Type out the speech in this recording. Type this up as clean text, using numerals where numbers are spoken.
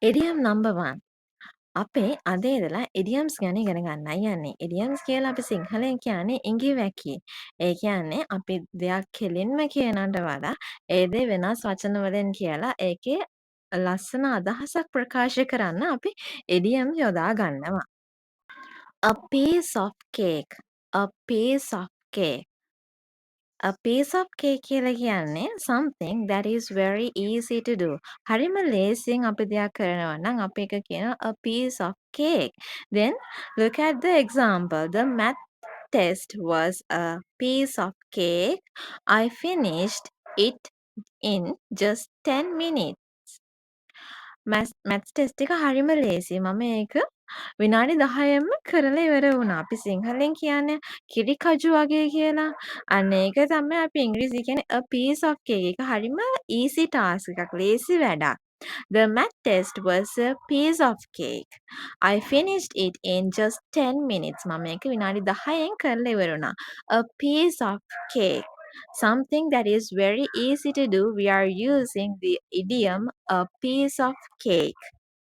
ඉඩියම් number 1. අපේ අද ඉඳලා ඉඩියම්ස් ගැන ඉගෙන ගන්නයි යන්නේ. ඉඩියම්ස් කියලා අපි සිංහලෙන් කියන්නේ ඉඟි වැකි. ඒ කියන්නේ අපි දෙයක් කෙලින්ම කියනට වඩා ඒ දේ වෙනස් වචන වලින් කියලා ඒකේ ලස්සන අදහසක් ප්‍රකාශ කරන්න අපි ඉඩියම් යොදා ගන්නවා. A piece of cake. A piece of cake. A piece of cake කියලා කියන්නේ something that is very easy to do. හරිම ලේසියෙන් අපි දෙයක් කරනවා නම් අපි එක කියනවා a piece of cake. Then look at the example. The math test was a piece of cake. I finished it in just 10 minutes. Maths test එක හරිම ලේසියි. මම ඒක විනාඩි 10ෙන්ම කරලා ඉවර වුණා. අපි සිංහලෙන් කියන්නේ කිරි කජු වගේ කියලා. අන්න ඒක තමයි අපි ඉංග්‍රීසියෙන් කියන්නේ a piece of cake. ඒක හරිම easy task එකක්. ලේසි වැඩක්. The math test was a piece of cake. I finished it in just 10 minutes. මම ඒක විනාඩි 10ෙන් කරලා ඉවර වුණා. A piece of cake. Something that is very easy to do. We are using the idiom a piece of cake.